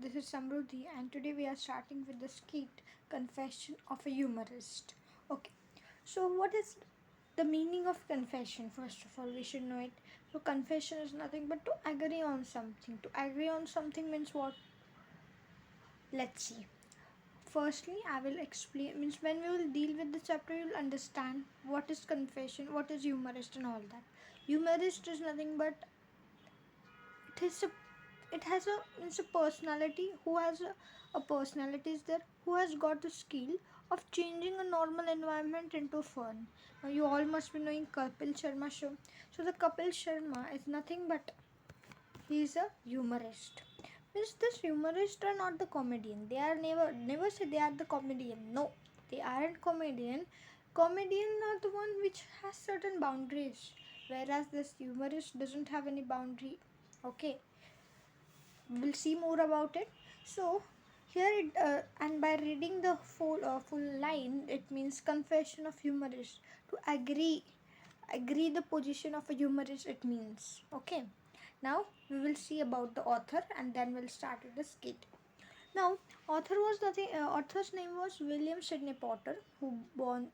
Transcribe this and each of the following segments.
this is Samruddhi, and today we are starting with the Skit Confession of a Humorist. Okay, so what is the meaning of confession? First of all, we should know it. So, confession is nothing but to agree on something. To agree on something means what? Let's see. Firstly, I will explain, means when we will deal with the chapter, you will understand what is confession, what is humorist, and all that. Humorist is nothing but it is a it has a it's a personality who has a personality is there who has got the skill of changing a normal environment into fun. Now you all must be knowing Kapil Sharma show. So the Kapil Sharma is nothing but he is a humorist. Means this humorist are not the comedian. They are never say they are the comedian. No, they aren't comedian. Comedian are the one which has certain boundaries, whereas this humorist doesn't have any boundary. Okay, we'll see more about it. So here it and by reading the full line, it means confession of humorist. To agree the position of a humorist, it means. Okay, now we will see about the author and then we'll start with the skit. Now author's name was William Sidney Potter, who born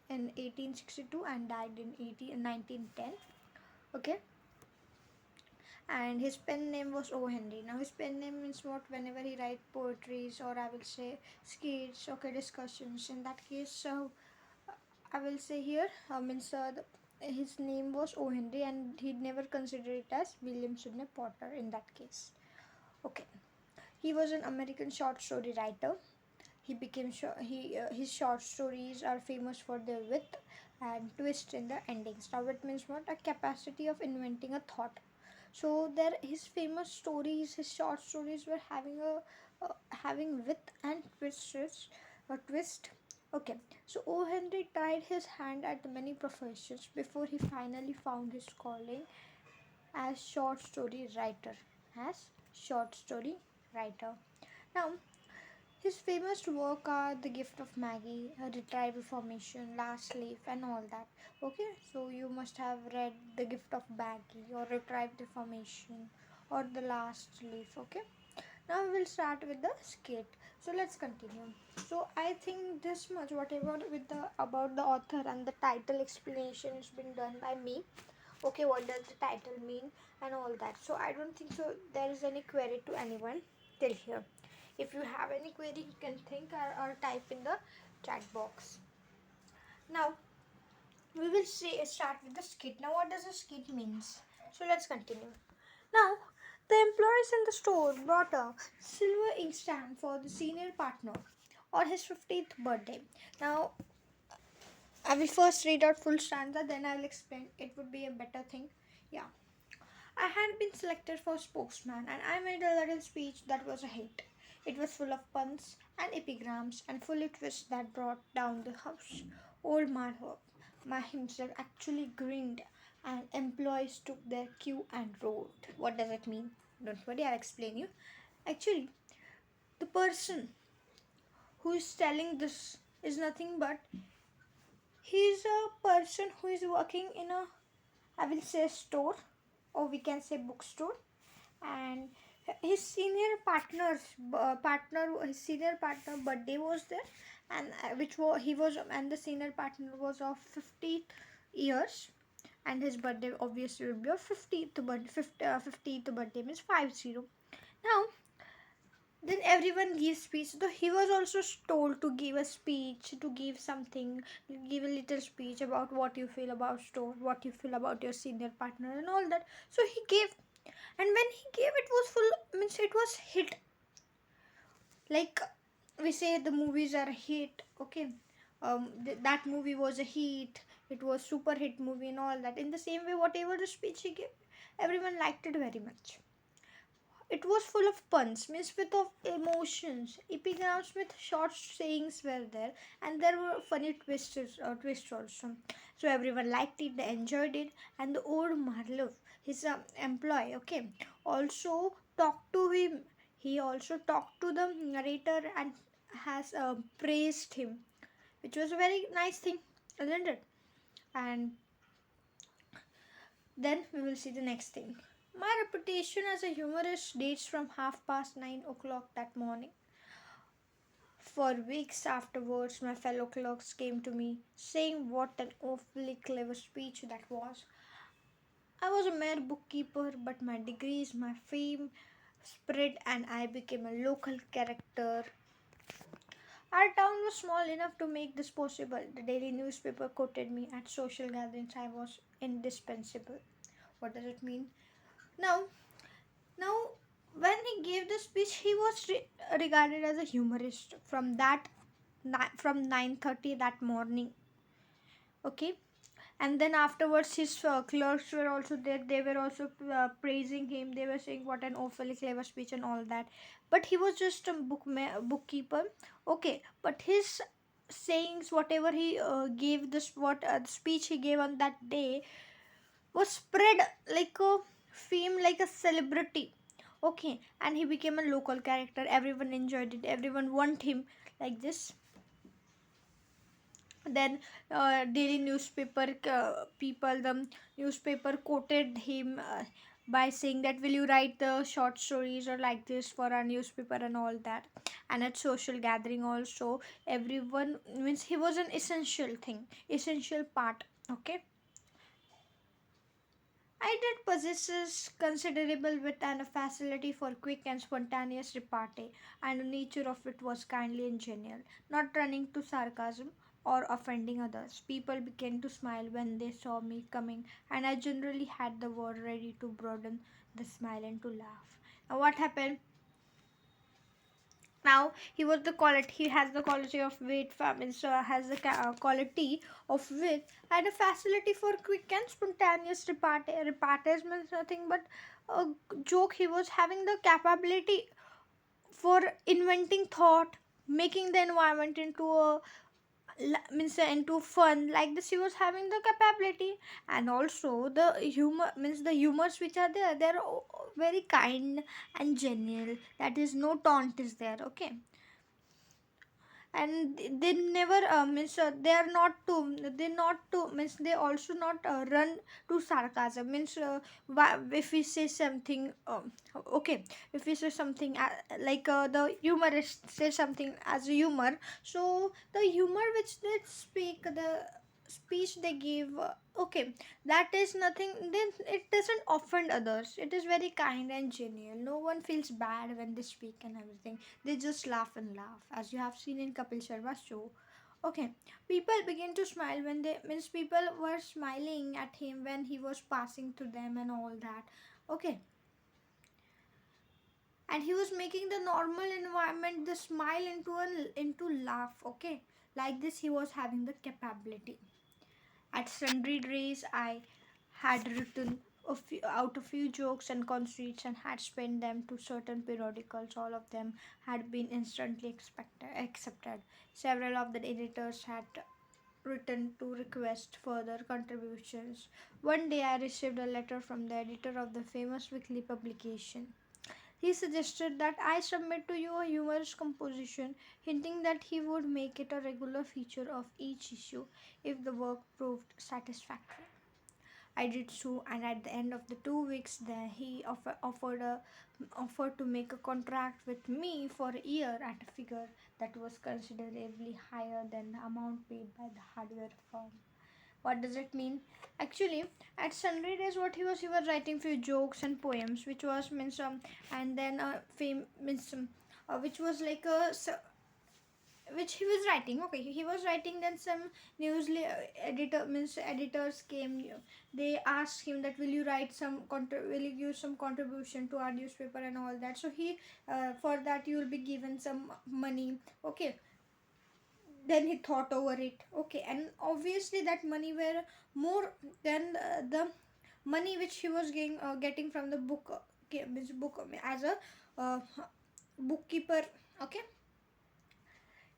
in 1862 and died in 1910. Okay, and his pen name was O. Henry. Now his pen name means what? Whenever he write poetries or I will say skits, okay, discussions. In that case, so I will say here means his name was O. Henry, and he never considered it as William Sidney Potter in that case. Okay, he was an American short story writer. He became his short stories are famous for their wit and twist in the endings. Now it means what? A capacity of inventing a thought. So there his famous stories, his short stories were having wit and twist. Okay, so O. Henry tried his hand at many professions before he finally found his calling as short story writer. As short story writer. Now his famous work are The Gift of Maggie, Retrieval Formation, Last Leaf, and all that. Okay, so you must have read The Gift of Maggie or Retrieval Formation or The Last Leaf. Okay, now we will start with the skit. So let's continue. So I think this much, whatever with the about the author and the title explanation has been done by me. Okay, what does the title mean and all that. So I don't think so there is any query to anyone till here. If you have any query, you can think or type in the chat box. Now we will start with the skit. Now what does a skit means? So let's continue. Now the employees in the store brought a silver inkstand for the senior partner on his 50th birthday. Now I will first read out full stanza, then I will explain. It would be a better thing. Yeah. I had been selected for spokesman and I made a little speech that was a hit. It was full of puns and epigrams and fully twists that brought down the house. Old Ma himself actually grinned and employees took their cue and wrote. What does it mean? Don't worry, I'll explain you. Actually, the person who is telling this is nothing but he's a person who is working in a, I will say, store, or we can say bookstore, and his senior partner birthday was there, and which was he was and the senior partner was of 50 years, and his birthday obviously will be of 50th birthday means 50. Now then everyone gives speech, so he was also told to give a speech, to give something, give a little speech about what you feel about store, what you feel about your senior partner and all that. So he gave, and when he gave, it was full, means it was hit. Like we say the movies are a hit. Okay, that movie was a hit, it was super hit movie and all that. In the same way, whatever the speech he gave, everyone liked it very much. It was full of puns, means with of emotions, epigrams with short sayings were there, and there were funny twists also. So everyone liked it, they enjoyed it, and the old Marlov, his employee, okay, also talked to him. He also talked to the narrator and has praised him, which was a very nice thing, isn't it? And then we will see the next thing. My reputation as a humorist dates from 9:30 that morning. For weeks afterwards, my fellow clerks came to me saying what an awfully clever speech that was. I was a mere bookkeeper, but my degrees, my fame spread, and I became a local character. Our town was small enough to make this possible. The daily newspaper quoted me at social gatherings. I was indispensable. What does it mean? Now, now, when he gave the speech, he was regarded as a humorist from 9:30 that morning. Okay, and then afterwards his clerks were also there. They were also praising him. They were saying what an awfully clever speech and all that, but he was just a bookkeeper. Okay, but his sayings, whatever he gave, this what the speech he gave on that day was spread like a fame, like a celebrity. Okay, and he became a local character. Everyone enjoyed it, everyone want him like this. Then daily newspaper people, the newspaper quoted him by saying that will you write the short stories or like this for our newspaper and all that. And at social gathering also, everyone means he was an essential thing, essential part. Okay, I did possesses considerable wit and a facility for quick and spontaneous repartee, and the nature of it was kindly and genial, not running to sarcasm or offending others. People began to smile when they saw me coming, and I generally had the word ready to broaden the smile and to laugh. Now, what happened? Now he has the quality of wit, so has the quality of wit and a facility for quick and spontaneous repartees means nothing but a joke. He was having the capability for inventing thought, making the environment into a means into fun like this. He was having the capability, and also the humor means the humors which are there, they're very kind and genial. That is, no taunt is there. Okay, and they never means they are not to they not to means they also not run to sarcasm means if we say something okay, if we say something like the humorist say something as a humor, so the humor which they speak, the speech they give, okay, that is nothing, then it doesn't offend others. It is very kind and genial. No one feels bad when they speak and everything. They just laugh and laugh, as you have seen in Kapil Sharma's show. Okay, people begin to smile when they means people were smiling at him when he was passing to them and all that. Okay, and he was making the normal environment the smile into laugh. Okay, like this he was having the capability. At sundry days, I had written out a few jokes and conceits and had spent them to certain periodicals. All of them had been instantly accepted. Several of the editors had written to request further contributions. One day, I received a letter from the editor of the famous weekly publication. He suggested that I submit to you a humorous composition, hinting that he would make it a regular feature of each issue if the work proved satisfactory. I did so, and at the end of the 2 weeks, there he offered to make a contract with me for a year at a figure that was considerably higher than the amount paid by the hardware firm. What does it mean? Actually, at sundry days, what he was writing few jokes and poems, which was means and then fame means which was like a which he was writing. Okay, he was writing. Then some editors came. They asked him that will you write some will you give some contribution to our newspaper and all that. So he for that you will be given some money. Okay, then he thought over it. Okay, and obviously that money were more than the money which he was getting from the book as a uh, bookkeeper. Okay,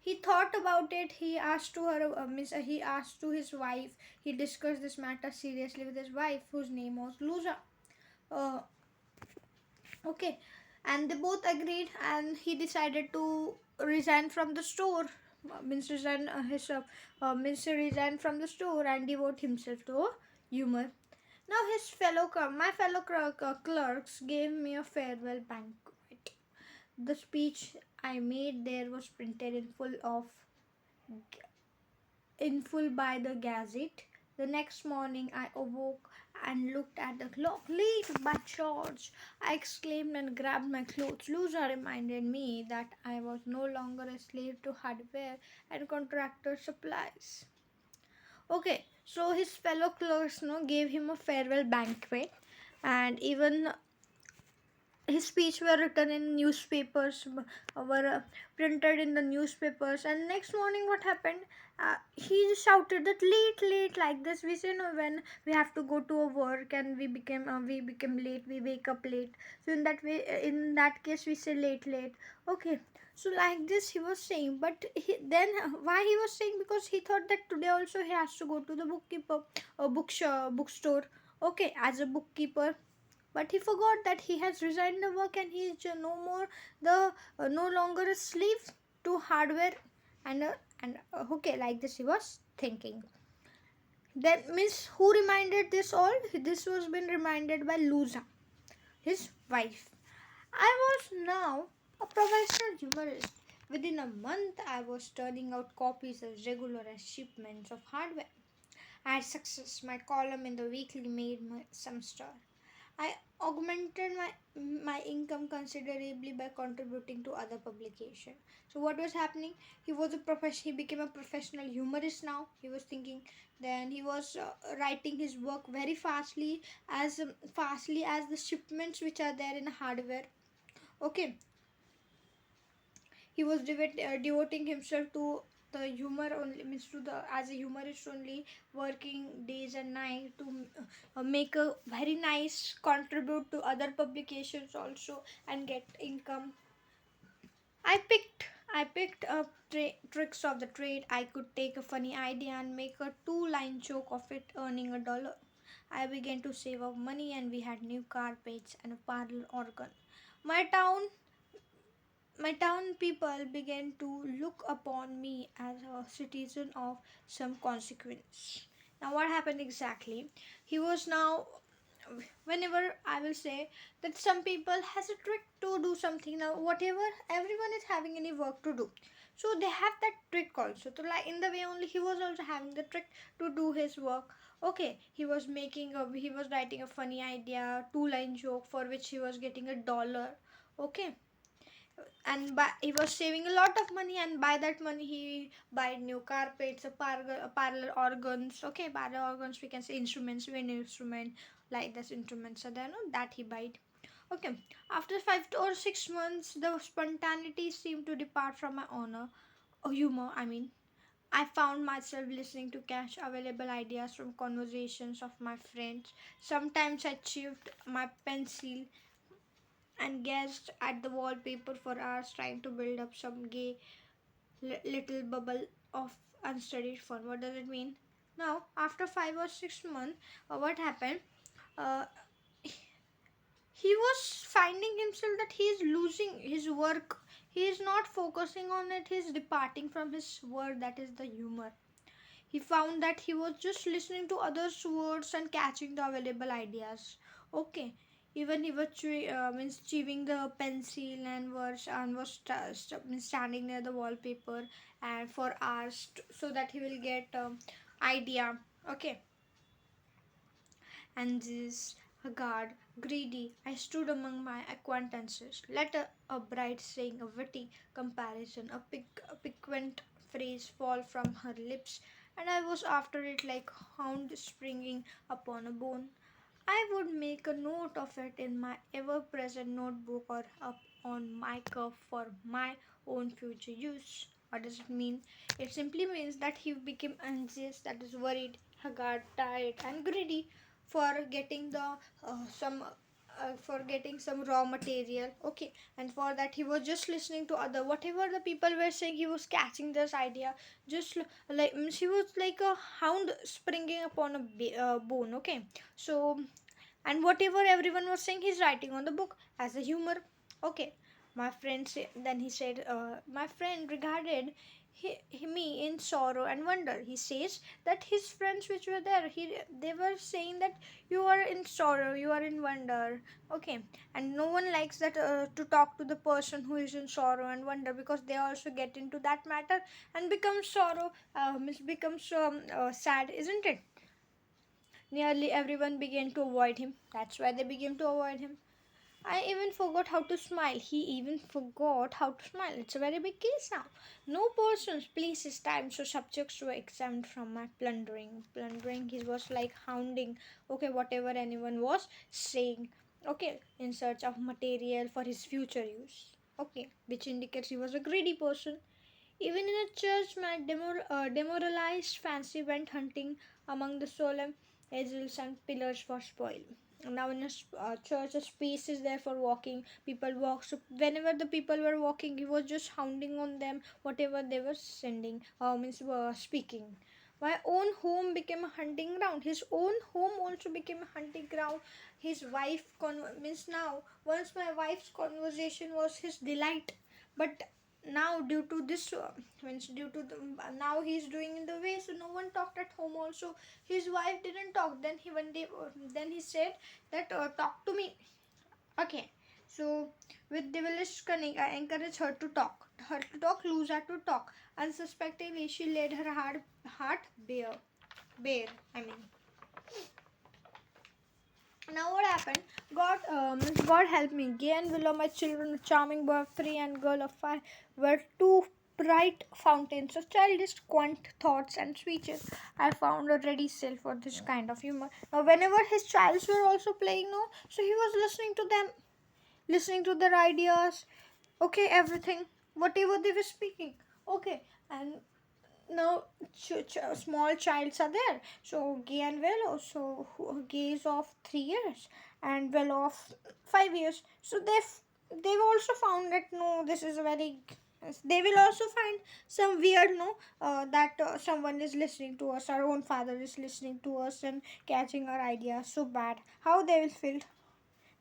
he thought about it. He asked to her he asked to his wife. He discussed this matter seriously with his wife, whose name was Luza. uh, okay, and they both agreed, and he decided to resign from the store. Means resign from the store and devote himself to humor. Now my fellow clerks gave me a farewell banquet. The speech I made there was printed in full by the Gazette. The next morning I awoke and looked at the clock. Late, by George! I exclaimed and grabbed my clothes. Lusa reminded me that I was no longer a slave to hardware and contractor supplies. Okay, so his fellow clerks gave him a farewell banquet, and even his speech were written in newspapers, were printed in the newspapers. And next morning what happened, he shouted that late like this, we say no, when we have to go to a work and we became late, we wake up late, so in that way, in that case we say late. Okay, so like this he was saying, but then why he was saying, because he thought that today also he has to go to the bookstore, okay, as a bookkeeper. But he forgot that he has resigned the work and he is no longer a slave to hardware. And okay, like this he was thinking. Then Miss who reminded this all? This was been reminded by Lusa, his wife. I was now a professional humorist. Within a month, I was turning out copies as regular as shipments of hardware. I had success. My column in the weekly made some stir. I augmented my income considerably by contributing to other publications. So what was happening? He became a professional humorist now. He was thinking. Then he was writing his work very fastly as the shipments which are there in hardware. Okay, he was devoting himself to the humor only, means to the as a humorist only, working days and night to make a very nice contribute to other publications also and get income. I picked up tricks of the trade. I could take a funny idea and make a two-line joke of it, earning $1. I began to save up money and we had new carpets and a parlor organ. My town my town people began to look upon me as a citizen of some consequence. Now, what happened exactly? He was now, whenever I will say that some people has a trick to do something. Now, whatever everyone is having any work to do, so they have that trick also. So, like in the way only, he was also having the trick to do his work. Okay, he was writing a funny idea, two-line joke for which he was getting $1. Okay, and he was saving a lot of money, and by that money he buy new carpets, a parlor organs. Okay, parlor organs, we can say instruments, wind instrument, like this instruments. So then that he buy. Okay, after 5 or 6 months the spontaneity seemed to depart from my honor humor, I mean. I found myself listening to cash available ideas from conversations of my friends. Sometimes I chewed my pencil and gazed at the wallpaper for hours, trying to build up some gay little bubble of unstudied fun. What does it mean? Now, after 5 or 6 months, what happened? Uh, he was finding himself that he is losing his work. He is not focusing on it. He is departing from his word, that is the humor. He found that he was just listening to others' words and catching the available ideas. Okay, even he was chewing the pencil and was standing near the wallpaper and for hours so that he will get idea. Okay, and this haggard, greedy, I stood among my acquaintances. Let a bright saying, a witty comparison, a piquant phrase fall from her lips, and I was after it like a hound springing upon a bone. I would make a note of it in my ever present notebook or up on my cuff for my own future use. What does it mean? It simply means that he became anxious, that is worried, haggard, tired, and greedy for getting the some for getting some raw material. Okay, and for that he was just listening to other whatever the people were saying. He was catching this idea, just like he was like a hound springing upon a bone. Okay, so and whatever everyone was saying, he's writing on the book as a humor. Okay, my friend then he said, my friend regarded me in sorrow and wonder. He says that his friends which were there, they were saying that you are in sorrow, you are in wonder. Okay, and no one likes that to talk to the person who is in sorrow and wonder, because they also get into that matter and become sorrow, becomes sad, isn't it? Nearly everyone began to avoid him. That's why they began to avoid him. I even forgot how to smile. He even forgot how to smile. It's a very big case now. No persons, places, times, or subjects were exempt from my plundering. Plundering, he was like hounding, okay, whatever anyone was saying, okay, in search of material for his future use. Okay, which indicates he was a greedy person. Even in a church, my demoralized fancy went hunting among the solemn easels and pillars for spoil. Now in a church, a space is there for walking. People walk. So whenever the people were walking, he was just hounding on them, whatever they were sending, means speaking. My own home became a hunting ground. His own home also became a hunting ground. His wife means now, once my wife's conversation was his delight, but now due to this means due to the, now he's doing in the way, so no one talked at home also. His wife didn't talk. Then he one day then he said that talk to me. Okay, so with devilish cunning I encouraged her to talk, lose her to talk. Unsuspectingly she laid her heart bare, I mean. Now what happened? God help me. Gay and Willow, my children, a charming boy of 3 and girl of 5, were two bright fountains of childish quaint thoughts and speeches. I found a ready sale for this kind of humor. Now, whenever his childs were also playing, no, so he was listening to them, listening to their ideas, okay, everything, whatever they were speaking, okay, and now small childs are there, so Gay and Velo, so Gay is of 3 years and Velo of 5 years, so they've also found that no, this is a very, they will also find some weird, no, that someone is listening to us, our own father is listening to us and catching our ideas so bad. How they will feel?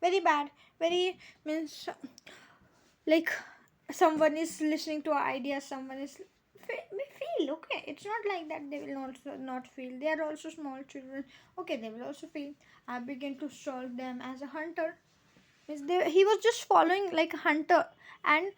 Very bad. Very, means like someone is listening to our ideas, someone is we feel, okay, it's not like that they will also not feel. They are also small children, okay, they will also feel. I begin to solve them as a hunter. He was just following like a hunter, and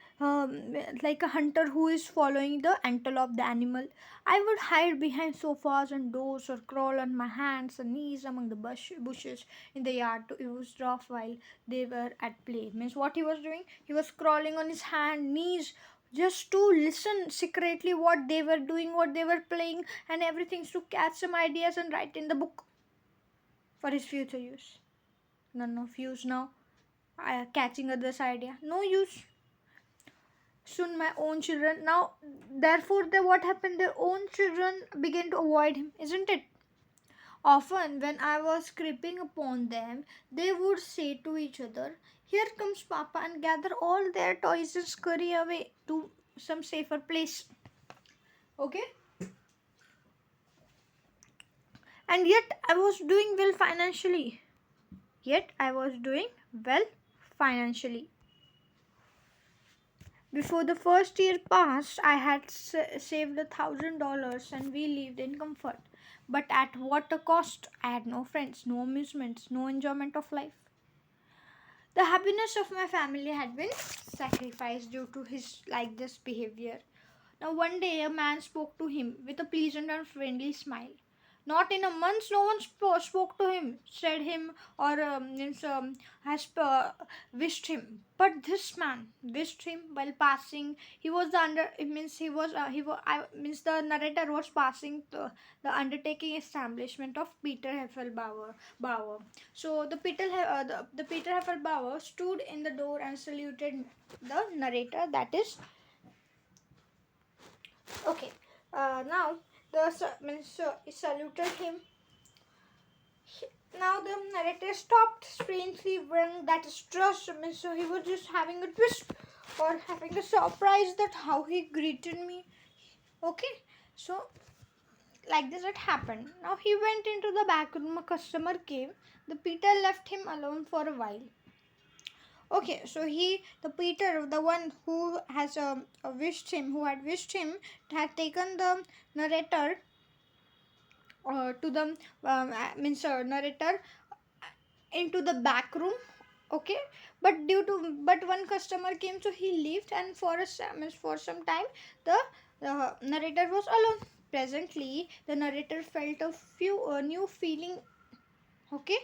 like a hunter who is following the antelope, the animal. I would hide behind sofas and doors or crawl on my hands and knees among the bushes in the yard to eavesdrop while they were at play. Means what he was doing, he was crawling on his hand knees just to listen secretly what they were doing, what they were playing, and everything, to catch some ideas and write in the book for his future use. None of use now. Catching others' idea, no use. Soon my own children, now therefore what happened, their own children began to avoid him, isn't it? Often when I was creeping upon them, they would say to each other, here comes Papa, and gather all their toys and scurry away to some safer place. Okay, and yet I was doing well financially. Before the first year passed, I had saved $1,000 and we lived in comfort. But at what a cost! I had no friends, no amusements, no enjoyment of life. The happiness of my family had been sacrificed due to his like this behavior. Now one day a man spoke to him with a pleasant and friendly smile. Not in a month, no one spoke to him, said him, or has wished him. But this man wished him while passing. He was the under. It means he was. Means the narrator was passing the undertaking establishment of Peter Heffelbauer. So the Peter Heffelbauer stood in the door and saluted the narrator. That is okay. Now he saluted him. Now the narrator stopped, strangely wearing that stress. So he was just having a twist or having a surprise that how he greeted me. Okay, so like this it happened. Now he went into the back room. A customer came. The Peter left him alone for a while. Okay, so the Peter, the one who has wished him, who had wished him, had taken the narrator to the means narrator into the back room. Okay, but one customer came, so he left, and for some time the narrator was alone. Presently, the narrator felt a few new feeling. Okay,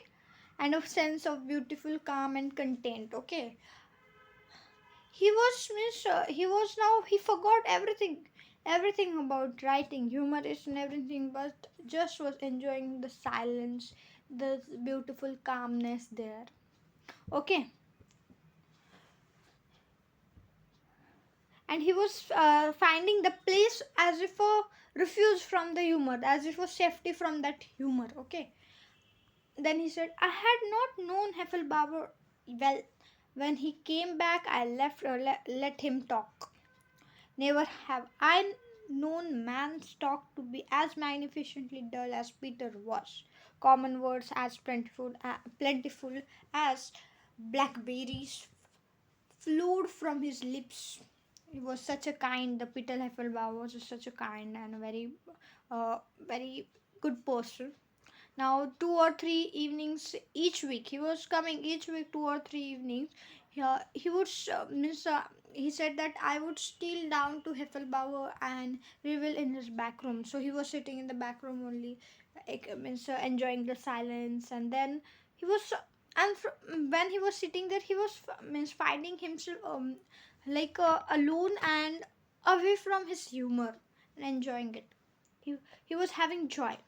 and a sense of beautiful calm and content. Okay, he was now, he forgot everything about writing, humorist and everything, but just was enjoying the silence, the beautiful calmness there. Okay, and he was finding the place as if a refuge from the humor, as if a safety from that humor. Okay, then he said, I had not known Heffelbauer well. When he came back, I let him talk. Never have I known man's talk to be as magnificently dull as Peter was. Common words as plentiful as blackberries flowed from his lips. He was such a kind. The Peter Heffelbauer was such a kind and a very good person. Now 2 or 3 evenings each week, he was coming each week 2 or 3 evenings. He would he said that I would steal down to Heffelbauer and revel in his back room. So he was sitting in the back room only, enjoying the silence. And then he was when he was sitting there, he was finding himself alone and away from his humor and enjoying it. He was having joy.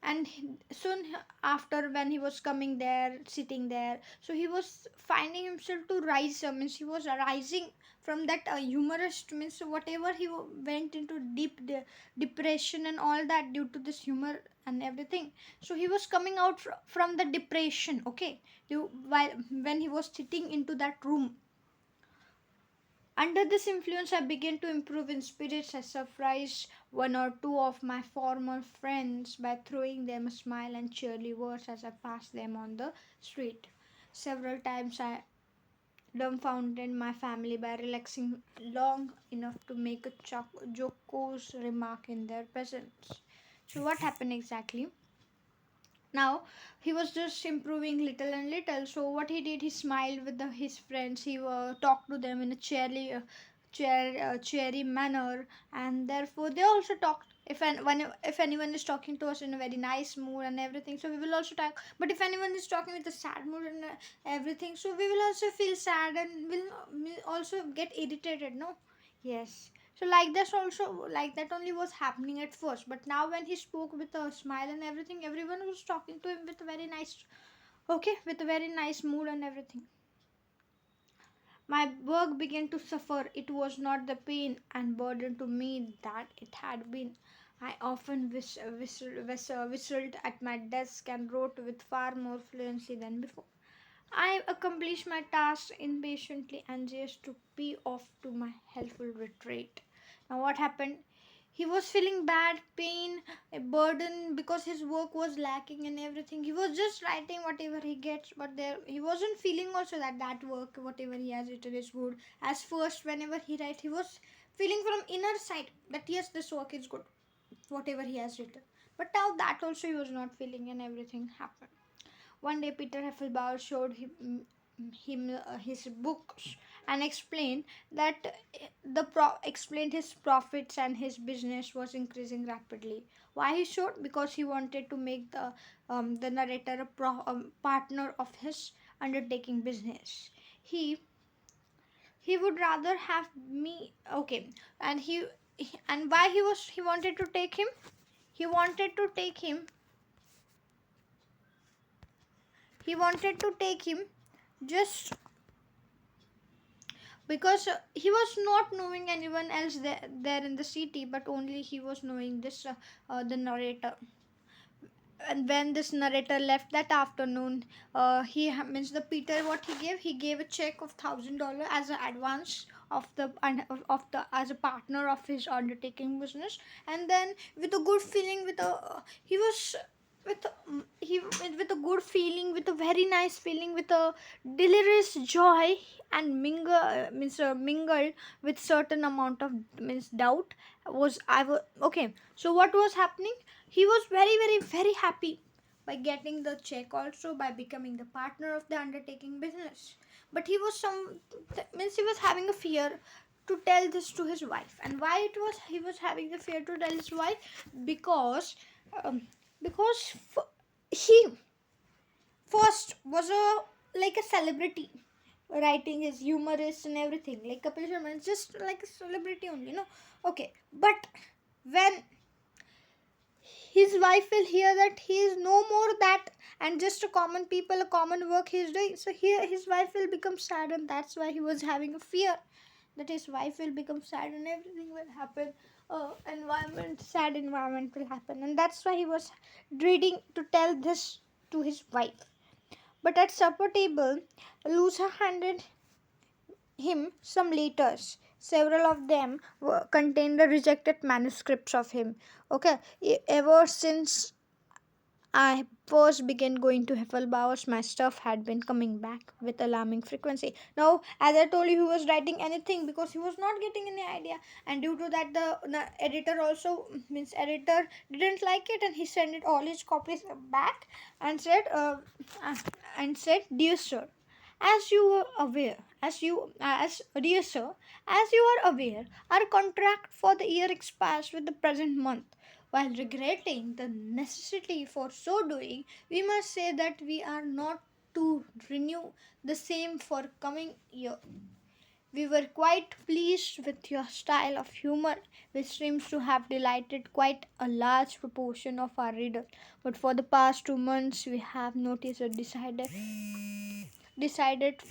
And soon after, when he was coming there, sitting there, so he was finding himself to rise. Means he was rising from that humorist, means whatever he went into depression and all that due to this humor and everything. So he was coming out from the depression. Okay, while when he was sitting into that room. Under this influence, I began to improve in spirits. I surprised one or two of my former friends by throwing them a smile and cheerly words as I passed them on the street. Several times I dumbfounded my family by relaxing long enough to make a jocose remark in their presence. So, what happened exactly? Now he was just improving little and little. So what he did, he smiled with his friends. He talked to them in a cheery manner, and therefore they also talked. If anyone is talking to us in a very nice mood and everything, so we will also talk. But if anyone is talking with a sad mood and everything, so we will also feel sad and will also get irritated. No, yes. So like that only was happening at first. But now when he spoke with a smile and everything, everyone was talking to him with a very nice, okay, with a very nice mood and everything. My work began to suffer. It was not the pain and burden to me that it had been. I often whistled at my desk and wrote with far more fluency than before. I accomplished my task impatiently, anxious to be off to my helpful retreat. Now, what happened? He was feeling bad, pain, a burden because his work was lacking and everything. He was just writing whatever he gets, but there he wasn't feeling also that work, whatever he has written, is good. As first, whenever he write, he was feeling from inner side that yes, this work is good, whatever he has written. But now that also he was not feeling, and everything happened. One day, Peter Heffelbauer showed him his books and explained that explained his profits and his business was increasing rapidly. Why he showed? Because he wanted to make the narrator a partner of his undertaking business. He would rather have me. Okay, and and why he wanted to take him. He wanted to take him he wanted to take him just because he was not knowing anyone else there in the city, but only he was knowing the narrator. And when this narrator left that afternoon, means the Peter, what he gave a check of $1,000 as an advance of the as a partner of his undertaking business. And then with a good feeling, with a he was with with a good feeling, with a very nice feeling, with a delirious joy, and mingled with certain amount of doubt. Was I was okay. So what was happening? He was very very very happy by getting the check, also by becoming the partner of the undertaking business. But he was he was having a fear to tell this to his wife. And why it was he was having the fear to tell his wife? Because um, he first was a like a celebrity, writing his humorist and everything, like Kapil Sharma is just like a celebrity only, no? Okay, but when his wife will hear that he is no more that, and just a common people, a common work he is doing, so here his wife will become sad, and that's why he was having a fear that his wife will become sad and everything will happen. Sad environment will happen, and that's why he was dreading to tell this to his wife. But at supper table, Lucia handed him some letters. Several of them contained the rejected manuscripts of him. Okay, ever since I first began going to Heffelbauer's, my stuff had been coming back with alarming frequency. Now, as I told you, he was writing anything because he was not getting any idea, and due to that, the editor also editor didn't like it, and he sent it all his copies back and said, "Dear sir, as you were aware, as dear sir, as you are aware, our contract for the year expires with the present month. While regretting the necessity for so doing, we must say that we are not to renew the same for coming year. We were quite pleased with your style of humor, which seems to have delighted quite a large proportion of our readers. But for the past 2 months, we have noticed a decided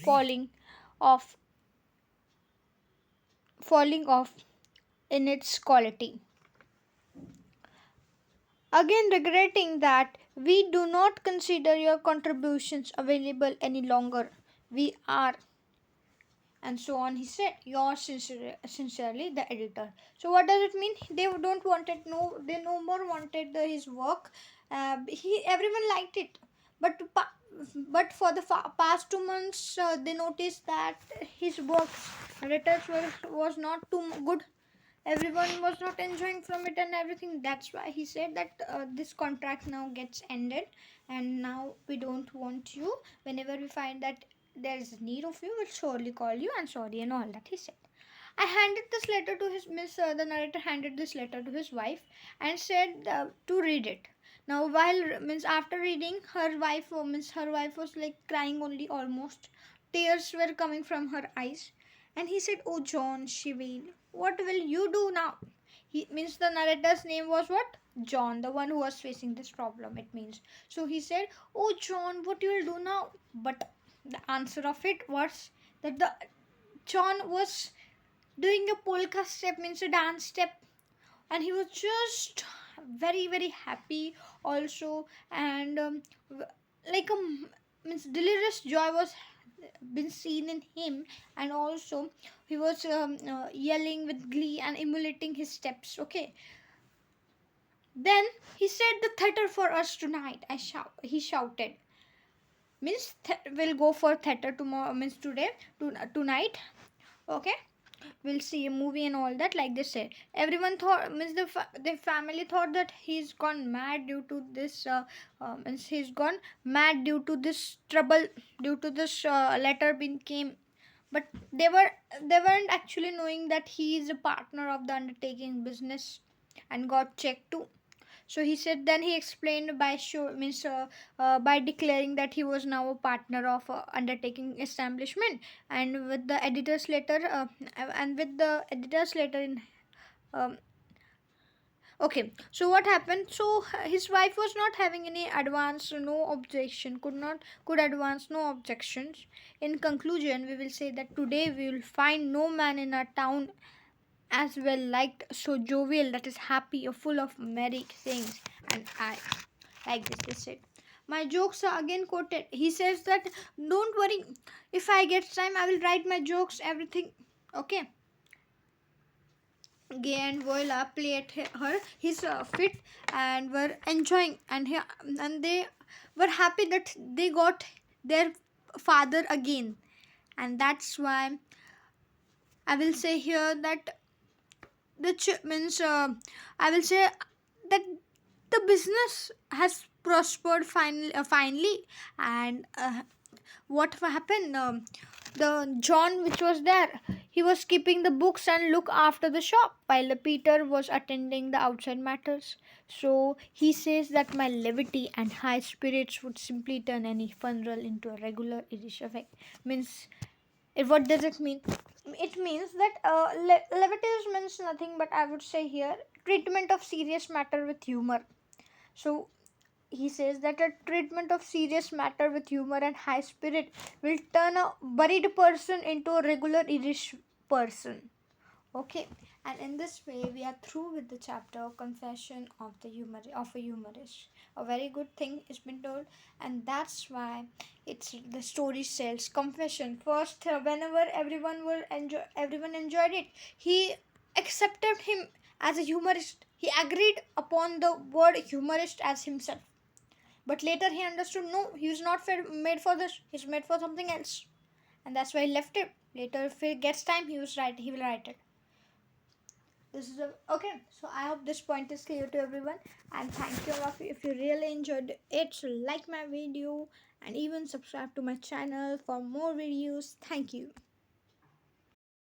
off falling off in its quality. Again, regretting that we do not consider your contributions available any longer. We are," and so on. He said, "Yours sincerely, the editor." So what does it mean? They don't wanted they no more wanted his work. Everyone liked it, but for the past 2 months, they noticed that his works letters was not too good. Everyone was not enjoying from it and everything. That's why he said that this contract now gets ended, and now we don't want you. Whenever we find that there is need of you, we'll surely call you, and sorry and all that, he said. I handed this letter to his the narrator handed this letter to his wife and said to read it. Now, while after reading, her wife was like crying only, almost tears were coming from her eyes, and he said, "Oh John," she wailed, "what will you do now?" He means the narrator's name was what? John, the one who was facing this problem. It means so. He said, "Oh John, what you will do now?" But the answer of it was that the John was doing a polka step, means a dance step, and he was just very very happy also, and like a means delirious joy was been seen in him, and also he was yelling with glee and emulating his steps. Okay, then he said, "The theater for us tonight," he shouted. Means we'll go for theater tomorrow, means tonight. Okay, we'll see a movie and all that, like they said. Everyone thought, means the family thought that he's gone mad due to this means he's gone mad due to this trouble, due to this letter being came. But they weren't actually knowing that he is a partner of the undertaking business and got checked too. So he said, then he explained by declaring that he was now a partner of undertaking establishment, and with the editor's letter in um, okay. So what happened? So his wife was not having any advance, no objection, could advance no objections. In conclusion, we will say that today we will find no man in our town as well liked, so jovial, that is happy or full of merry things. And I like this. They said, "My jokes are again quoted." He says that, "Don't worry, if I get time I will write my jokes, everything." Okay, Gay and Voila play at his feet and were enjoying, and they were happy that they got their father again. And that's why I will say here that means I will say that the business has prospered finally. And what happened, the John which was there, he was keeping the books and look after the shop while the Peter was attending the outside matters. So he says that my levity and high spirits would simply turn any funeral into a regular Irish effect. Means, what does it mean? It means that levities means nothing but, I would say here, treatment of serious matter with humor. So he says that a treatment of serious matter with humor and high spirit will turn a buried person into a regular Irish person. Okay, and in this way we are through with the chapter of confession of a humorist. A very good thing has been told, and that's why it's the story sells. Confession first, whenever everyone enjoyed it. He accepted him as a humorist. He agreed upon the word humorist as himself. But later he understood, no, he was not made for this. He's made for something else, and that's why he left it. Later, if he gets time, he will write it. This is okay. So I hope this point is clear to everyone, and thank you all of you. If you really enjoyed it, so like my video and even subscribe to my channel for more videos. Thank you.